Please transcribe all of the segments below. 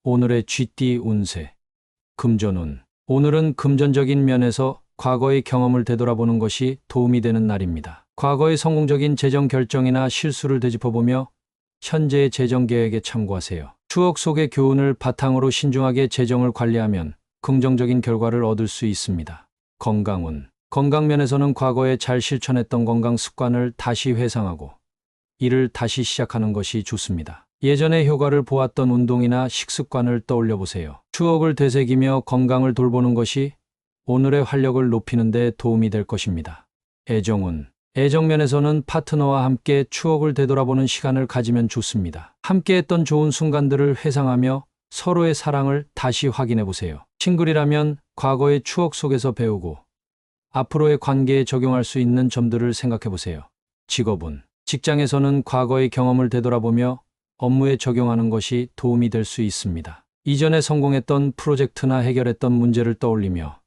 오늘의 쥐띠 운세. 금전운. 오늘은 금전적인 면에서 과거의 경험을 되돌아보는 것이 도움이 되는 날입니다. 과거의 성공적인 재정 결정이나 실수를 되짚어보며 현재의 재정 계획에 참고하세요. 추억 속의 교훈을 바탕으로 신중하게 재정을 관리하면 긍정적인 결과를 얻을 수 있습니다. 건강운. 건강 면에서는 과거에 잘 실천했던 건강 습관을 다시 회상하고 이를 다시 시작하는 것이 좋습니다. 예전의 효과를 보았던 운동이나 식습관을 떠올려 보세요. 추억을 되새기며 건강을 돌보는 것이 오늘의 활력을 높이는 데 도움이 될 것입니다. 애정운. 애정면에서는 파트너와 함께 추억을 되돌아보는 시간을 가지면 좋습니다. 함께했던 좋은 순간들을 회상하며 서로의 사랑을 다시 확인해 보세요. 싱글이라면 과거의 추억 속에서 배우고 앞으로의 관계에 적용할 수 있는 점들을 생각해 보세요. 직업운. 직장에서는 과거의 경험을 되돌아보며 업무에 적용하는 것이 도움이 될 수 있습니다. 이전에 성공했던 프로젝트나 해결했던 문제를 떠올리며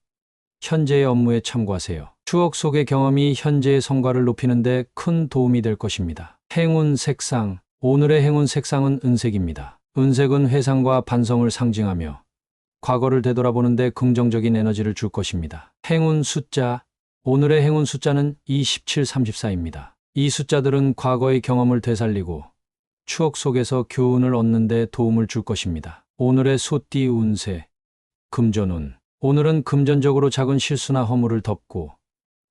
현재의 업무에 참고하세요. 추억 속의 경험이 현재의 성과를 높이는 데 큰 도움이 될 것입니다. 행운 색상. 오늘의 행운 색상은 은색입니다. 은색은 회상과 반성을 상징하며 과거를 되돌아보는 데 긍정적인 에너지를 줄 것입니다. 행운 숫자. 오늘의 행운 숫자는 27, 34입니다. 이 숫자들은 과거의 경험을 되살리고 추억 속에서 교훈을 얻는 데 도움을 줄 것입니다. 오늘의 소띠 운세. 금전운. 오늘은 금전적으로 작은 실수나 허물을 덮고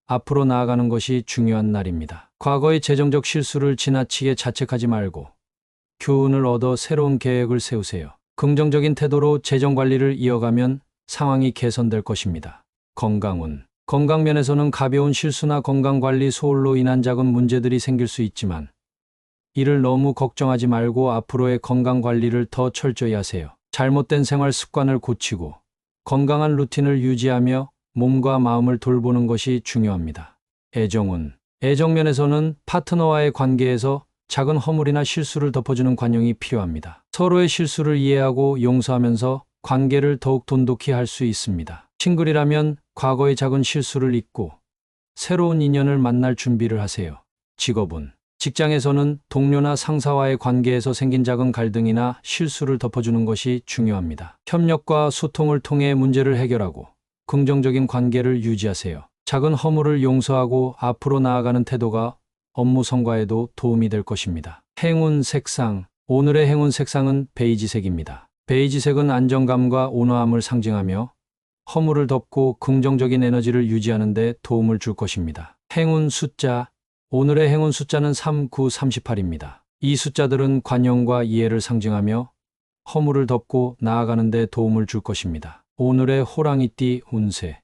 앞으로 나아가는 것이 중요한 날입니다. 과거의 재정적 실수를 지나치게 자책하지 말고 교훈을 얻어 새로운 계획을 세우세요. 긍정적인 태도로 재정 관리를 이어가면 상황이 개선될 것입니다. 건강운. 건강면에서는 가벼운 실수나 건강관리 소홀로 인한 작은 문제들이 생길 수 있지만 이를 너무 걱정하지 말고 앞으로의 건강관리를 더 철저히 하세요. 잘못된 생활 습관을 고치고 건강한 루틴을 유지하며 몸과 마음을 돌보는 것이 중요합니다. 애정운. 애정면에서는 파트너와의 관계에서 작은 허물이나 실수를 덮어주는 관용이 필요합니다. 서로의 실수를 이해하고 용서하면서 관계를 더욱 돈독히 할 수 있습니다. 싱글이라면 과거의 작은 실수를 잊고 새로운 인연을 만날 준비를 하세요. 직업운. 직장에서는 동료나 상사와의 관계에서 생긴 작은 갈등이나 실수를 덮어주는 것이 중요합니다. 협력과 소통을 통해 문제를 해결하고 긍정적인 관계를 유지하세요. 작은 허물을 용서하고 앞으로 나아가는 태도가 업무 성과에도 도움이 될 것입니다. 행운 색상. 오늘의 행운 색상은 베이지색입니다. 베이지색은 안정감과 온화함을 상징하며 허물을 덮고 긍정적인 에너지를 유지하는 데 도움을 줄 것입니다. 행운 숫자. 오늘의 행운 숫자는 3, 9, 38입니다. 이 숫자들은 관용과 이해를 상징하며 허물을 덮고 나아가는 데 도움을 줄 것입니다. 오늘의 호랑이띠 운세.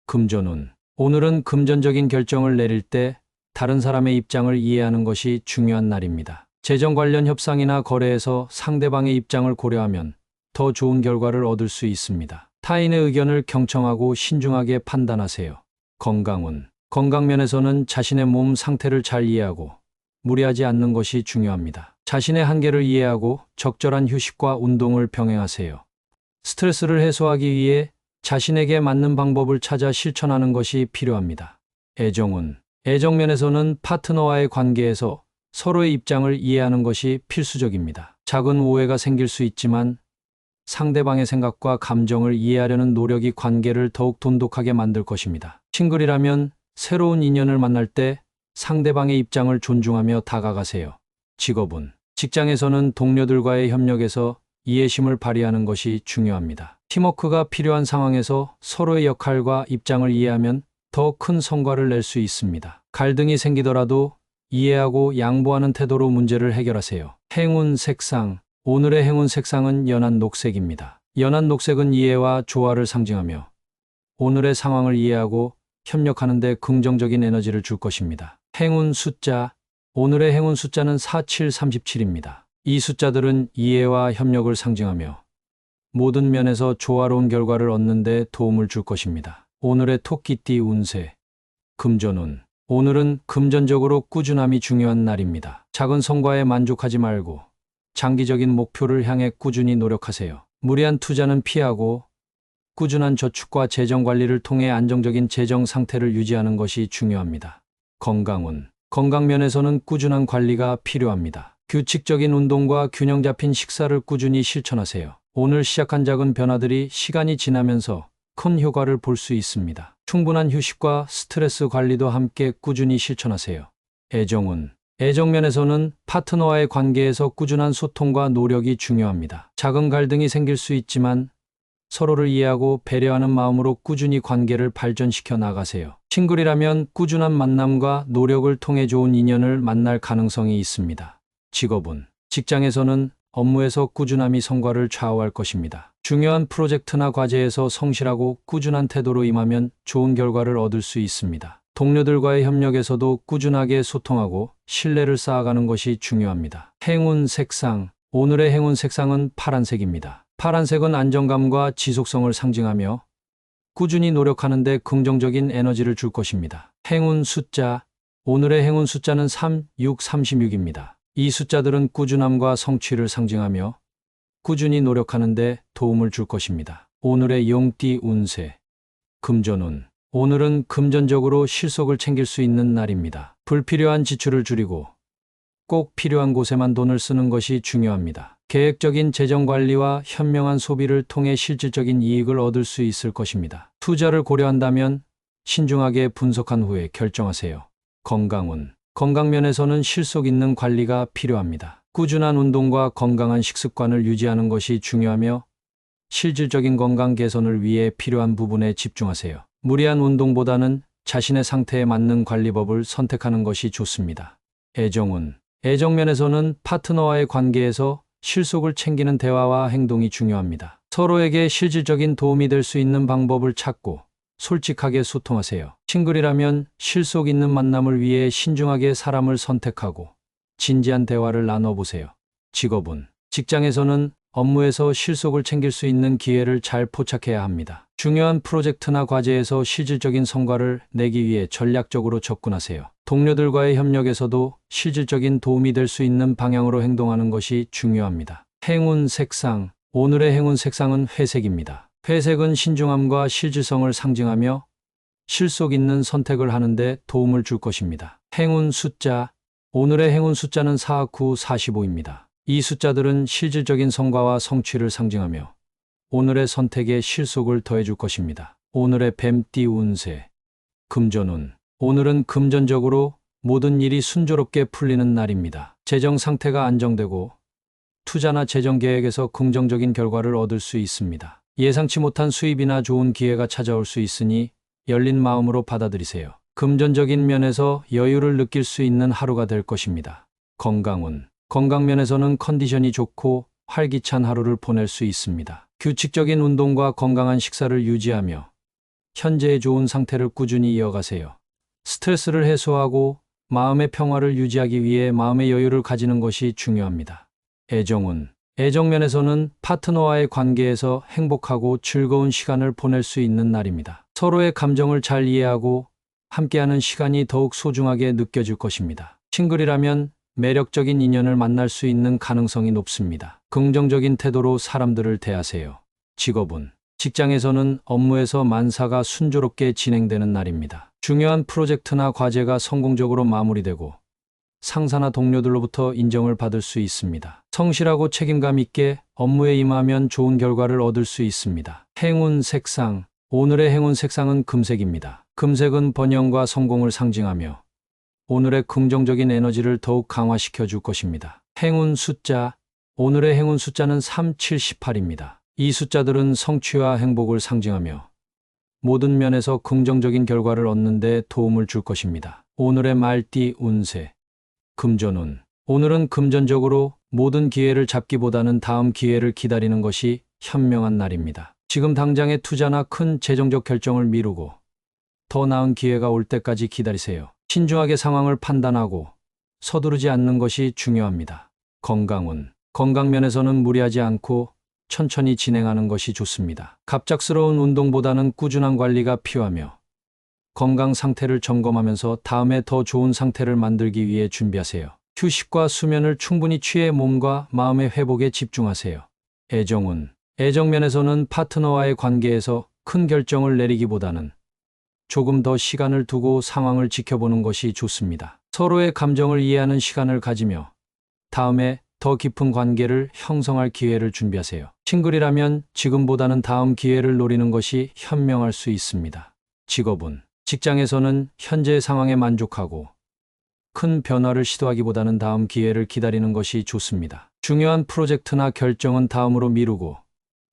금전운. 오늘은 금전적인 결정을 내릴 때 다른 사람의 입장을 이해하는 것이 중요한 날입니다. 재정 관련 협상이나 거래에서 상대방의 입장을 고려하면 더 좋은 결과를 얻을 수 있습니다. 타인의 의견을 경청하고 신중하게 판단하세요. 건강운. 건강면에서는 자신의 몸 상태를 잘 이해하고 무리하지 않는 것이 중요합니다. 자신의 한계를 이해하고 적절한 휴식과 운동을 병행하세요. 스트레스를 해소하기 위해 자신에게 맞는 방법을 찾아 실천하는 것이 필요합니다. 애정운. 애정면에서는 파트너와의 관계에서 서로의 입장을 이해하는 것이 필수적입니다. 작은 오해가 생길 수 있지만 상대방의 생각과 감정을 이해하려는 노력이 관계를 더욱 돈독하게 만들 것입니다. 싱글이라면 새로운 인연을 만날 때 상대방의 입장을 존중하며 다가가세요. 직업운. 직장에서는 동료들과의 협력에서 이해심을 발휘하는 것이 중요합니다. 팀워크가 필요한 상황에서 서로의 역할과 입장을 이해하면 더 큰 성과를 낼 수 있습니다. 갈등이 생기더라도 이해하고 양보하는 태도로 문제를 해결하세요. 행운 색상. 오늘의 행운 색상은 연한 녹색입니다. 연한 녹색은 이해와 조화를 상징하며 오늘의 상황을 이해하고 협력하는 데 긍정적인 에너지를 줄 것입니다. 행운 숫자. 오늘의 행운 숫자는 47, 37입니다. 이 숫자들은 이해와 협력을 상징하며 모든 면에서 조화로운 결과를 얻는 데 도움을 줄 것입니다. 오늘의 토끼띠 운세. 금전운. 오늘은 금전적으로 꾸준함이 중요한 날입니다. 작은 성과에 만족하지 말고 장기적인 목표를 향해 꾸준히 노력하세요. 무리한 투자는 피하고 꾸준한 저축과 재정 관리를 통해 안정적인 재정 상태를 유지하는 것이 중요합니다. 건강운. 건강면에서는 꾸준한 관리가 필요합니다. 규칙적인 운동과 균형 잡힌 식사를 꾸준히 실천하세요. 오늘 시작한 작은 변화들이 시간이 지나면서 큰 효과를 볼 수 있습니다. 충분한 휴식과 스트레스 관리도 함께 꾸준히 실천하세요. 애정은 애정면에서는 파트너와의 관계에서 꾸준한 소통과 노력이 중요합니다. 작은 갈등이 생길 수 있지만 서로를 이해하고 배려하는 마음으로 꾸준히 관계를 발전시켜 나가세요. 싱글이라면 꾸준한 만남과 노력을 통해 좋은 인연을 만날 가능성이 있습니다. 직업은 직장에서는 업무에서 꾸준함이 성과를 좌우할 것입니다. 중요한 프로젝트나 과제에서 성실하고 꾸준한 태도로 임하면 좋은 결과를 얻을 수 있습니다. 동료들과의 협력에서도 꾸준하게 소통하고 신뢰를 쌓아가는 것이 중요합니다. 행운 색상. 오늘의 행운 색상은 파란색입니다. 파란색은 안정감과 지속성을 상징하며 꾸준히 노력하는 데 긍정적인 에너지를 줄 것입니다. 행운 숫자. 오늘의 행운 숫자는 3, 6, 36입니다. 이 숫자들은 꾸준함과 성취를 상징하며 꾸준히 노력하는 데 도움을 줄 것입니다. 오늘의 용띠 운세. 금전운. 오늘은 금전적으로 실속을 챙길 수 있는 날입니다. 불필요한 지출을 줄이고 꼭 필요한 곳에만 돈을 쓰는 것이 중요합니다. 계획적인 재정 관리와 현명한 소비를 통해 실질적인 이익을 얻을 수 있을 것입니다. 투자를 고려한다면 신중하게 분석한 후에 결정하세요. 건강운. 건강면에서는 실속 있는 관리가 필요합니다. 꾸준한 운동과 건강한 식습관을 유지하는 것이 중요하며 실질적인 건강 개선을 위해 필요한 부분에 집중하세요. 무리한 운동보다는 자신의 상태에 맞는 관리법을 선택하는 것이 좋습니다. 애정운. 애정면에서는 파트너와의 관계에서 실속을 챙기는 대화와 행동이 중요합니다. 서로에게 실질적인 도움이 될 수 있는 방법을 찾고 솔직하게 소통하세요. 싱글이라면 실속 있는 만남을 위해 신중하게 사람을 선택하고 진지한 대화를 나눠보세요. 직업은 직장에서는 업무에서 실속을 챙길 수 있는 기회를 잘 포착해야 합니다. 중요한 프로젝트나 과제에서 실질적인 성과를 내기 위해 전략적으로 접근하세요. 동료들과의 협력에서도 실질적인 도움이 될 수 있는 방향으로 행동하는 것이 중요합니다. 행운 색상. 오늘의 행운 색상은 회색입니다. 회색은 신중함과 실질성을 상징하며 실속 있는 선택을 하는데 도움을 줄 것입니다. 행운 숫자. 오늘의 행운 숫자는 4, 9, 45입니다. 이 숫자들은 실질적인 성과와 성취를 상징하며 오늘의 선택에 실속을 더해줄 것입니다. 오늘의 뱀띠 운세. 금전운. 오늘은 금전적으로 모든 일이 순조롭게 풀리는 날입니다. 재정 상태가 안정되고 투자나 재정 계획에서 긍정적인 결과를 얻을 수 있습니다. 예상치 못한 수입이나 좋은 기회가 찾아올 수 있으니 열린 마음으로 받아들이세요. 금전적인 면에서 여유를 느낄 수 있는 하루가 될 것입니다. 건강운. 건강면에서는 컨디션이 좋고 활기찬 하루를 보낼 수 있습니다. 규칙적인 운동과 건강한 식사를 유지하며 현재의 좋은 상태를 꾸준히 이어가세요. 스트레스를 해소하고 마음의 평화를 유지하기 위해 마음의 여유를 가지는 것이 중요합니다. 애정운. 애정면에서는 파트너와의 관계에서 행복하고 즐거운 시간을 보낼 수 있는 날입니다. 서로의 감정을 잘 이해하고 함께하는 시간이 더욱 소중하게 느껴질 것입니다. 싱글이라면 매력적인 인연을 만날 수 있는 가능성이 높습니다. 긍정적인 태도로 사람들을 대하세요. 직업은 직장에서는 업무에서 만사가 순조롭게 진행되는 날입니다. 중요한 프로젝트나 과제가 성공적으로 마무리되고 상사나 동료들로부터 인정을 받을 수 있습니다. 성실하고 책임감 있게 업무에 임하면 좋은 결과를 얻을 수 있습니다. 행운 색상. 오늘의 행운 색상은 금색입니다. 금색은 번영과 성공을 상징하며 오늘의 긍정적인 에너지를 더욱 강화시켜 줄 것입니다. 행운 숫자. 오늘의 행운 숫자는 3, 7, 18입니다. 이 숫자들은 성취와 행복을 상징하며 모든 면에서 긍정적인 결과를 얻는 데 도움을 줄 것입니다. 오늘의 말띠 운세. 금전운. 오늘은 금전적으로 모든 기회를 잡기보다는 다음 기회를 기다리는 것이 현명한 날입니다. 지금 당장의 투자나 큰 재정적 결정을 미루고 더 나은 기회가 올 때까지 기다리세요. 신중하게 상황을 판단하고 서두르지 않는 것이 중요합니다. 건강운. 건강면에서는 무리하지 않고 천천히 진행하는 것이 좋습니다. 갑작스러운 운동보다는 꾸준한 관리가 필요하며 건강 상태를 점검하면서 다음에 더 좋은 상태를 만들기 위해 준비하세요. 휴식과 수면을 충분히 취해 몸과 마음의 회복에 집중하세요. 애정운. 애정면에서는 파트너와의 관계에서 큰 결정을 내리기보다는 조금 더 시간을 두고 상황을 지켜보는 것이 좋습니다. 서로의 감정을 이해하는 시간을 가지며 다음에 더 깊은 관계를 형성할 기회를 준비하세요. 싱글이라면 지금보다는 다음 기회를 노리는 것이 현명할 수 있습니다. 직업은 직장에서는 현재의 상황에 만족하고 큰 변화를 시도하기보다는 다음 기회를 기다리는 것이 좋습니다. 중요한 프로젝트나 결정은 다음으로 미루고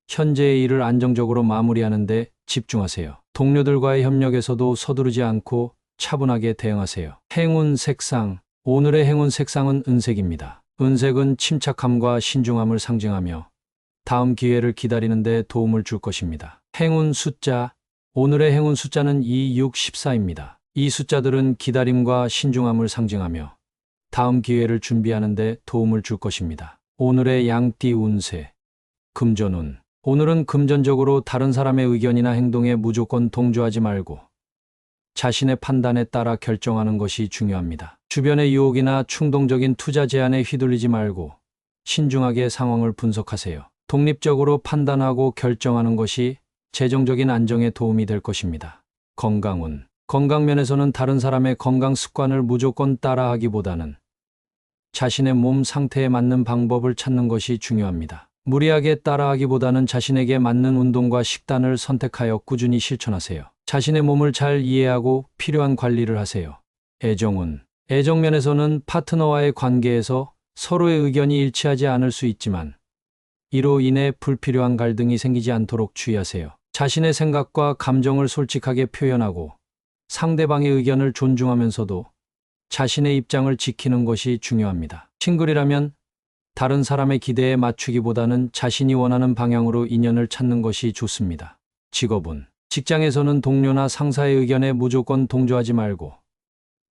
현재의 일을 안정적으로 마무리하는 데 집중하세요. 동료들과의 협력에서도 서두르지 않고 차분하게 대응하세요. 행운 색상. 오늘의 행운 색상은 은색입니다. 은색은 침착함과 신중함을 상징하며 다음 기회를 기다리는 데 도움을 줄 것입니다. 행운 숫자. 오늘의 행운 숫자는 2, 6, 14입니다. 이 숫자들은 기다림과 신중함을 상징하며 다음 기회를 준비하는 데 도움을 줄 것입니다. 오늘의 양띠 운세. 금전운. 오늘은 금전적으로 다른 사람의 의견이나 행동에 무조건 동조하지 말고 자신의 판단에 따라 결정하는 것이 중요합니다. 주변의 유혹이나 충동적인 투자 제안에 휘둘리지 말고 신중하게 상황을 분석하세요. 독립적으로 판단하고 결정하는 것이 재정적인 안정에 도움이 될 것입니다. 건강운. 건강면에서는 다른 사람의 건강 습관을 무조건 따라하기보다는 자신의 몸 상태에 맞는 방법을 찾는 것이 중요합니다. 무리하게 따라하기보다는 자신에게 맞는 운동과 식단을 선택하여 꾸준히 실천하세요. 자신의 몸을 잘 이해하고 필요한 관리를 하세요. 애정운. 애정면에서는 파트너와의 관계에서 서로의 의견이 일치하지 않을 수 있지만 이로 인해 불필요한 갈등이 생기지 않도록 주의하세요. 자신의 생각과 감정을 솔직하게 표현하고 상대방의 의견을 존중하면서도 자신의 입장을 지키는 것이 중요합니다. 싱글이라면 다른 사람의 기대에 맞추기보다는 자신이 원하는 방향으로 인연을 찾는 것이 좋습니다. 직업은 직장에서는 동료나 상사의 의견에 무조건 동조하지 말고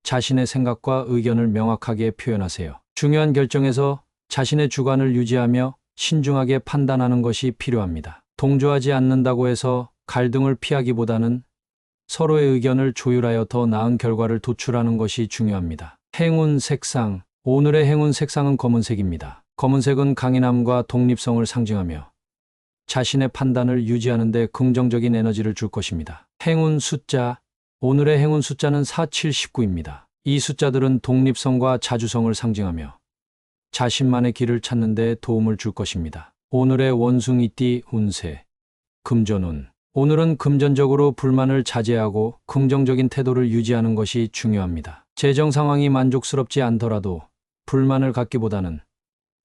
자신의 생각과 의견을 명확하게 표현하세요. 중요한 결정에서 자신의 주관을 유지하며 신중하게 판단하는 것이 필요합니다. 동조하지 않는다고 해서 갈등을 피하기보다는 서로의 의견을 조율하여 더 나은 결과를 도출하는 것이 중요합니다. 행운 색상. 오늘의 행운 색상은 검은색입니다. 검은색은 강인함과 독립성을 상징하며 자신의 판단을 유지하는 데 긍정적인 에너지를 줄 것입니다. 행운 숫자. 오늘의 행운 숫자는 4, 7, 19입니다. 이 숫자들은 독립성과 자주성을 상징하며 자신만의 길을 찾는 데 도움을 줄 것입니다. 오늘의 원숭이띠 운세. 금전운. 오늘은 금전적으로 불만을 자제하고 긍정적인 태도를 유지하는 것이 중요합니다. 재정 상황이 만족스럽지 않더라도 불만을 갖기보다는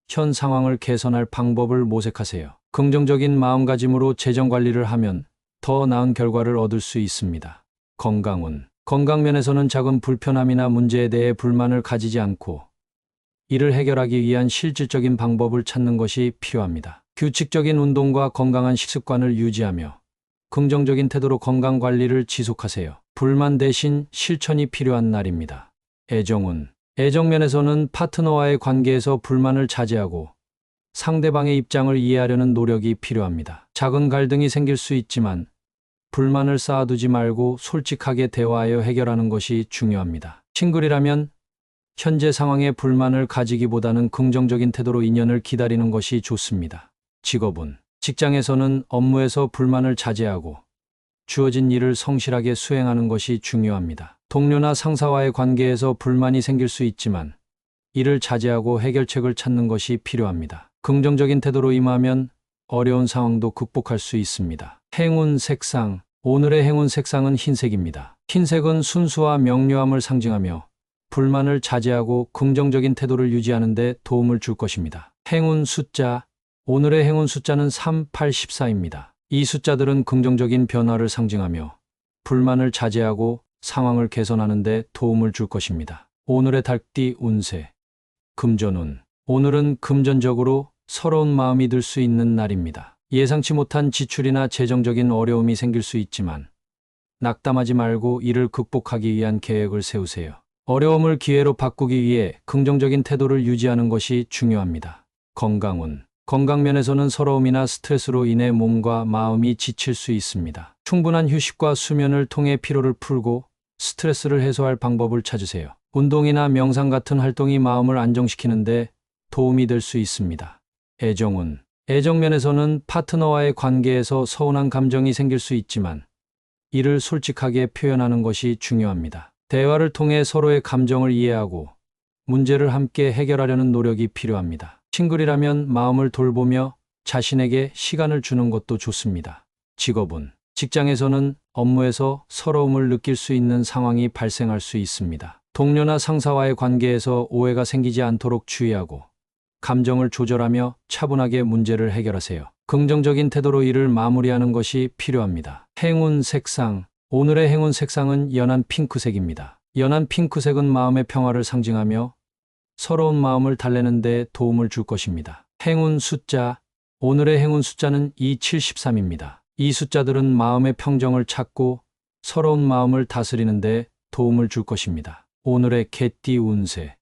현 상황을 개선할 방법을 모색하세요. 긍정적인 마음가짐으로 재정 관리를 하면 더 나은 결과를 얻을 수 있습니다. 건강운. 건강면에서는 작은 불편함이나 문제에 대해 불만을 가지지 않고 이를 해결하기 위한 실질적인 방법을 찾는 것이 필요합니다. 규칙적인 운동과 건강한 식습관을 유지하며 긍정적인 태도로 건강 관리를 지속하세요. 불만 대신 실천이 필요한 날입니다. 애정운. 애정면에서는 파트너와의 관계에서 불만을 자제하고 상대방의 입장을 이해하려는 노력이 필요합니다. 작은 갈등이 생길 수 있지만 불만을 쌓아두지 말고 솔직하게 대화하여 해결하는 것이 중요합니다. 싱글이라면 현재 상황에 불만을 가지기보다는 긍정적인 태도로 인연을 기다리는 것이 좋습니다. 직업은 직장에서는 업무에서 불만을 자제하고 주어진 일을 성실하게 수행하는 것이 중요합니다. 동료나 상사와의 관계에서 불만이 생길 수 있지만 이를 자제하고 해결책을 찾는 것이 필요합니다. 긍정적인 태도로 임하면 어려운 상황도 극복할 수 있습니다. 행운 색상. 오늘의 행운 색상은 흰색입니다. 흰색은 순수와 명료함을 상징하며 불만을 자제하고 긍정적인 태도를 유지하는 데 도움을 줄 것입니다. 행운 숫자. 오늘의 행운 숫자는 3, 8, 14입니다. 이 숫자들은 긍정적인 변화를 상징하며 불만을 자제하고 상황을 개선하는 데 도움을 줄 것입니다. 오늘의 달띠 운세. 금전운. 오늘은 금전적으로 서러운 마음이 들 수 있는 날입니다. 예상치 못한 지출이나 재정적인 어려움이 생길 수 있지만 낙담하지 말고 이를 극복하기 위한 계획을 세우세요. 어려움을 기회로 바꾸기 위해 긍정적인 태도를 유지하는 것이 중요합니다. 건강운. 건강면에서는 서러움이나 스트레스로 인해 몸과 마음이 지칠 수 있습니다. 충분한 휴식과 수면을 통해 피로를 풀고 스트레스를 해소할 방법을 찾으세요. 운동이나 명상 같은 활동이 마음을 안정시키는 데 도움이 될 수 있습니다. 애정운. 애정면에서는 파트너와의 관계에서 서운한 감정이 생길 수 있지만 이를 솔직하게 표현하는 것이 중요합니다. 대화를 통해 서로의 감정을 이해하고 문제를 함께 해결하려는 노력이 필요합니다. 싱글이라면 마음을 돌보며 자신에게 시간을 주는 것도 좋습니다. 직업은 직장에서는 업무에서 서러움을 느낄 수 있는 상황이 발생할 수 있습니다. 동료나 상사와의 관계에서 오해가 생기지 않도록 주의하고 감정을 조절하며 차분하게 문제를 해결하세요. 긍정적인 태도로 일을 마무리하는 것이 필요합니다. 행운 색상. 오늘의 행운 색상은 연한 핑크색입니다. 연한 핑크색은 마음의 평화를 상징하며 서러운 마음을 달래는 데 도움을 줄 것입니다. 행운 숫자. 오늘의 행운 숫자는 273입니다. 이 숫자들은 마음의 평정을 찾고 서러운 마음을 다스리는 데 도움을 줄 것입니다. 오늘의 개띠 운세.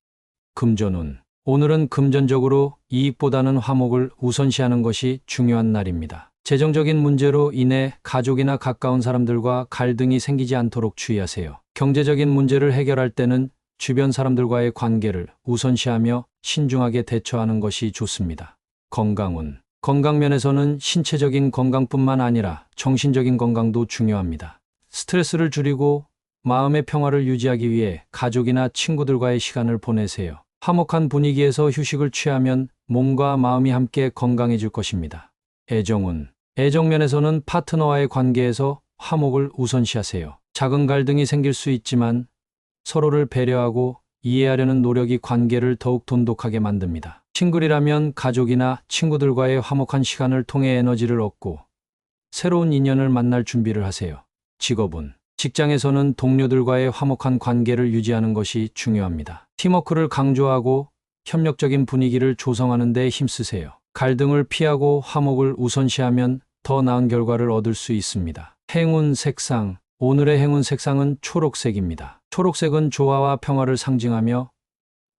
금전운. 오늘은 금전적으로 이익보다는 화목을 우선시하는 것이 중요한 날입니다. 재정적인 문제로 인해 가족이나 가까운 사람들과 갈등이 생기지 않도록 주의하세요. 경제적인 문제를 해결할 때는 주변 사람들과의 관계를 우선시하며 신중하게 대처하는 것이 좋습니다. 건강운. 건강면에서는 신체적인 건강뿐만 아니라 정신적인 건강도 중요합니다. 스트레스를 줄이고 마음의 평화를 유지하기 위해 가족이나 친구들과의 시간을 보내세요. 화목한 분위기에서 휴식을 취하면 몸과 마음이 함께 건강해질 것입니다. 애정운. 애정면에서는 파트너와의 관계에서 화목을 우선시하세요. 작은 갈등이 생길 수 있지만 서로를 배려하고 이해하려는 노력이 관계를 더욱 돈독하게 만듭니다. 싱글이라면 가족이나 친구들과의 화목한 시간을 통해 에너지를 얻고 새로운 인연을 만날 준비를 하세요. 직업은 직장에서는 동료들과의 화목한 관계를 유지하는 것이 중요합니다. 팀워크를 강조하고 협력적인 분위기를 조성하는 데 힘쓰세요. 갈등을 피하고 화목을 우선시하면 더 나은 결과를 얻을 수 있습니다. 행운 색상. 오늘의 행운 색상은 초록색입니다. 초록색은 조화와 평화를 상징하며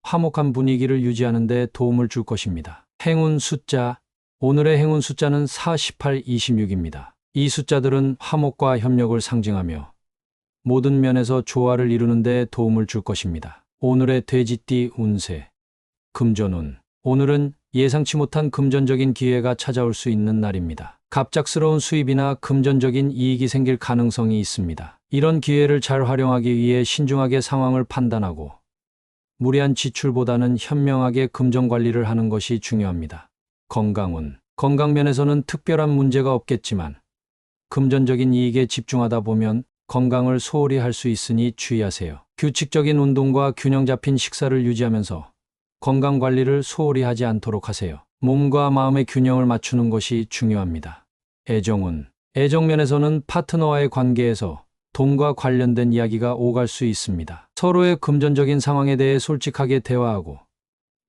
화목한 분위기를 유지하는 데 도움을 줄 것입니다. 행운 숫자. 오늘의 행운 숫자는 4, 18, 26입니다. 이 숫자들은 화목과 협력을 상징하며 모든 면에서 조화를 이루는 데 도움을 줄 것입니다. 오늘의 돼지띠 운세. 금전운. 오늘은 예상치 못한 금전적인 기회가 찾아올 수 있는 날입니다. 갑작스러운 수입이나 금전적인 이익이 생길 가능성이 있습니다. 이런 기회를 잘 활용하기 위해 신중하게 상황을 판단하고 무리한 지출보다는 현명하게 금전 관리를 하는 것이 중요합니다. 건강운. 건강면에서는 특별한 문제가 없겠지만 금전적인 이익에 집중하다 보면 건강을 소홀히 할 수 있으니 주의하세요. 규칙적인 운동과 균형 잡힌 식사를 유지하면서 건강 관리를 소홀히 하지 않도록 하세요. 몸과 마음의 균형을 맞추는 것이 중요합니다. 애정운. 애정면에서는 파트너와의 관계에서 돈과 관련된 이야기가 오갈 수 있습니다. 서로의 금전적인 상황에 대해 솔직하게 대화하고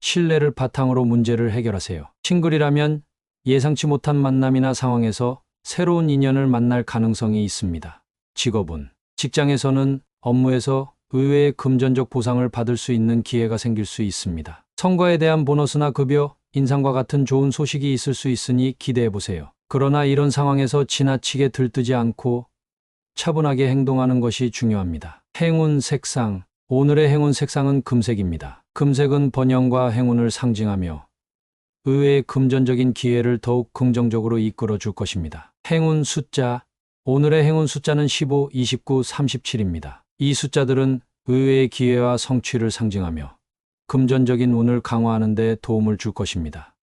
신뢰를 바탕으로 문제를 해결하세요. 싱글이라면 예상치 못한 만남이나 상황에서 새로운 인연을 만날 가능성이 있습니다. 직업은 직장에서는 업무에서 의외의 금전적 보상을 받을 수 있는 기회가 생길 수 있습니다. 성과에 대한 보너스나 급여, 인상과 같은 좋은 소식이 있을 수 있으니 기대해 보세요. 그러나 이런 상황에서 지나치게 들뜨지 않고 차분하게 행동하는 것이 중요합니다. 행운 색상. 오늘의 행운 색상은 금색입니다. 금색은 번영과 행운을 상징하며 의외의 금전적인 기회를 더욱 긍정적으로 이끌어 줄 것입니다. 행운 숫자. 오늘의 행운 숫자는 15, 29, 37입니다. 이 숫자들은 의외의 기회와 성취를 상징하며 금전적인 운을 강화하는 데 도움을 줄 것입니다.